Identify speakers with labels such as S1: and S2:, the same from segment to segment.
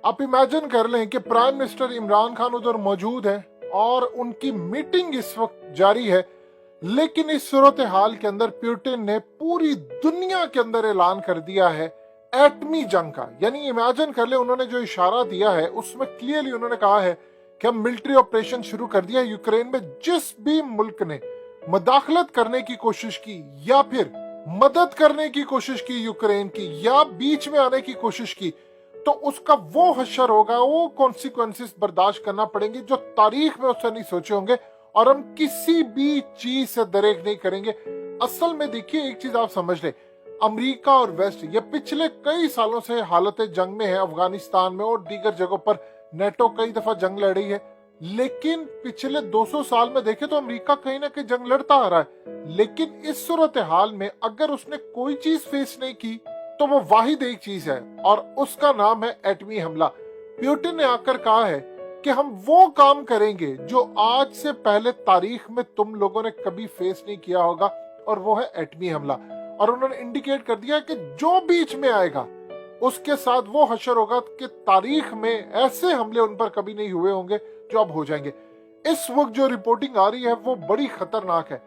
S1: आप इमेजिन कर लें कि प्राइम मिनिस्टर इमरान खान उधर मौजूद है और उनकी मीटिंग इस वक्त जारी है, लेकिन इस सूरत हाल के अंदर पुतिन ने पूरी दुनिया के अंदर ऐलान कर दिया है एटमी जंग का। यानी इमेजिन कर ले, उन्होंने जो इशारा दिया है उसमें क्लियरली उन्होंने कहा है कि हम मिलिट्री ऑपरेशन शुरू कर दिया है यूक्रेन में। जिस भी मुल्क ने मुदाखलत करने की कोशिश की या फिर मदद करने की कोशिश की यूक्रेन की या बीच में आने की कोशिश की, तो उसका वो हश्र होगा, वो कॉन्सिक्वेंसेस बर्दाश्त करना पड़ेंगे जो तारीख में उससे नहीं सोचे होंगे, और हम किसी भी चीज से दरेक नहीं करेंगे। असल में देखिए, एक चीज आप समझ ले, अमेरिका और वेस्ट ये पिछले कई सालों से हालत जंग में है। अफगानिस्तान में और दीगर जगहों पर नेटो कई दफा जंग लड़ी है, लेकिन पिछले 200 साल में देखे तो अमेरिका कहीं ना कहीं जंग लड़ता आ रहा है। लेकिन इस सूरत हाल में अगर उसने कोई चीज फेस नहीं की तो वो वाहिद एक चीज है, और उसका नाम है एटमी हमला। पुतिन ने आकर कहा है कि हम वो काम करेंगे जो आज से पहले तारीख में तुम लोगों ने कभी फेस नहीं किया होगा, और वो है एटमी हमला। और उन्होंने इंडिकेट कर दिया कि जो बीच में आएगा उसके साथ वो हशर होगा कि तारीख में ऐसे हमले उन पर कभी नहीं हुए होंगे जो अब हो जाएंगे। इस वक्त जो रिपोर्टिंग आ रही है वो बड़ी खतरनाक है।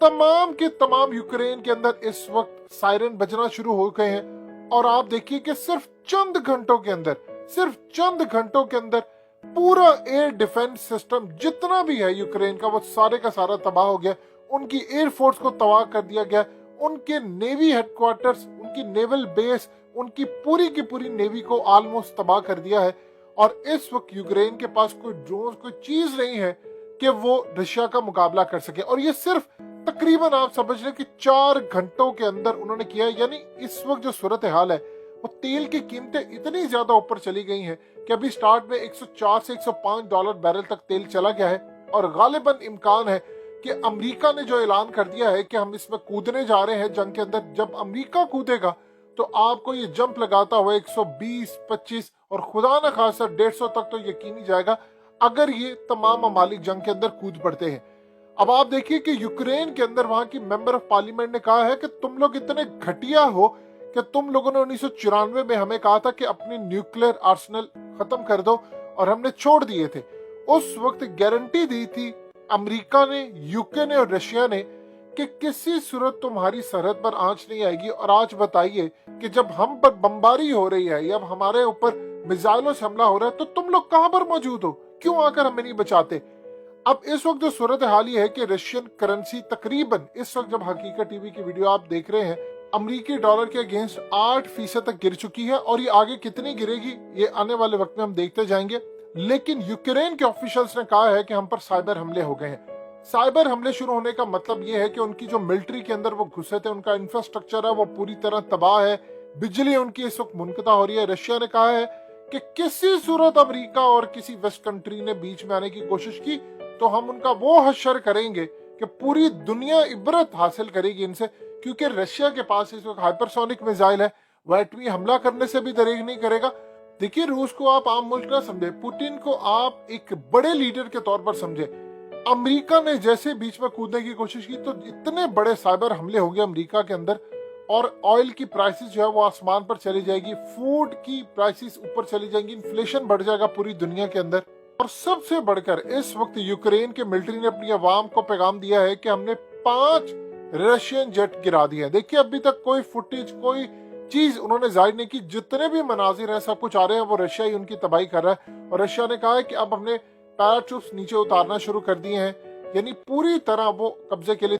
S1: तमाम के तमाम यूक्रेन के अंदर इस वक्त सायरन बजना शुरू हो गए हैं, और आप देखिए कि सिर्फ चंद घंटों के अंदर पूरा एयर डिफेंस सिस्टम जितना भी है यूक्रेन का वो सारे का सारा तबाह हो गया। उनकी एयरफोर्स को तबाह कर दिया गया, उनके नेवी हेडक्वार्टर्स, उनकी नेवल बेस, उनकी पूरी की पूरी नेवी को ऑलमोस्ट तबाह कर दिया है। और इस वक्त यूक्रेन के पास कोई ड्रोन, कोई चीज नहीं है कि वो रशिया का मुकाबला कर सके। और ये सिर्फ तकरीबन आप समझ लें कि 4 घंटों के अंदर उन्होंने किया है। यानी इस वक्त जो सूरत हाल है वो तेल की कीमतें इतनी ज्यादा ऊपर चली गई हैं कि अभी स्टार्ट में 104 से 105 डॉलर बैरल तक तेल चला गया है। और गालिबन इम्कान है कि अमेरिका ने जो ऐलान कर दिया है कि हम इसमें कूदने जा रहे हैं जंग के अंदर, जब अमेरिका कूदेगा तो आपको ये जंप लगाता हुआ 120, 25 और खुदा न खासा 150 तक तो यकीनी जाएगा अगर ये तमाम ममालिक जंग के अंदर कूद पड़ते हैं। अब आप देखिए कि यूक्रेन के अंदर वहां की मेंबर ऑफ पार्लियामेंट ने कहा है कि तुम लोग इतने घटिया हो कि तुम लोगों ने 1994 में हमें कहा था कि अपनी न्यूक्लियर आर्सेनल खत्म कर दो, और हमने छोड़ दिए थे। उस वक्त गारंटी दी थी अमेरिका ने, यूके ने और रशिया ने कि किसी सूरत तुम्हारी सरहद पर आंच नहीं आएगी। और आज बताइए कि जब हम पर बमबारी हो रही है या हमारे ऊपर मिसाइलों से हमला हो रहा है तो तुम लोग कहां पर मौजूद हो, क्यों आकर हमें नहीं बचाते। अब इस वक्त जो सूरत हाल ये है कि रशियन करेंसी तकरीबन इस वक्त जब हकीकत टीवी की वीडियो आप देख रहे हैं, अमेरिकी डॉलर के अगेंस्ट 8% तक गिर चुकी है, और ये आगे कितनी गिरेगी ये आने वाले वक्त में हम देखते जाएंगे। लेकिन यूक्रेन के ऑफिशियल्स ने कहा है कि हम पर साइबर हमले हो गए हैं। साइबर हमले शुरू होने का मतलब ये है कि उनकी जो मिलिट्री के अंदर वो घुसे थे, उनका इंफ्रास्ट्रक्चर है वो पूरी तरह तबाह है, बिजली उनकी इस वक्त मुनक़ता हो रही है। रशिया ने कहा है कि किसी सूरत अमेरिका और किसी वेस्ट कंट्री ने बीच में आने की कोशिश की तो हम उनका वो हश्र करेंगे कि पूरी दुनिया इबरत हासिल करेगी इनसे, क्योंकि रशिया के पास इस वक्त हाइपरसोनिक मिसाइल है, वो एटमी हमला करने से भी दरेक नहीं करेगा। देखिए, रूस को आप आम मुल्क ना समझे, पुतिन को आप एक बड़े लीडर के तौर पर समझे। अमेरिका ने जैसे बीच में कूदने की कोशिश की तो इतने बड़े साइबर हमले हो गए अमेरिका के अंदर, और ऑयल की प्राइसेस जो है वो आसमान पर चली जाएगी, फूड की प्राइसेस ऊपर चली जाएंगी, इन्फ्लेशन बढ़ जाएगा पूरी दुनिया के अंदर। और सबसे बढ़कर इस वक्त यूक्रेन के मिलिट्री ने अपनी आवाम को पैगाम दिया है कि हमने 5 रशियन जेट गिरा दिए हैं। देखिए, अभी तक कोई फुटेज, कोई चीज उन्होंने जाहिर नहीं की। जितने भी मनाजिर हैं सब कुछ आ रहे हैं वो रशिया ही उनकी तबाही कर रहा है। और रशिया ने कहा है कि अब हमने पैराट्रूप्स नीचे उतारना शुरू कर दिए हैं, यानी पूरी तरह वो कब्जे के लिए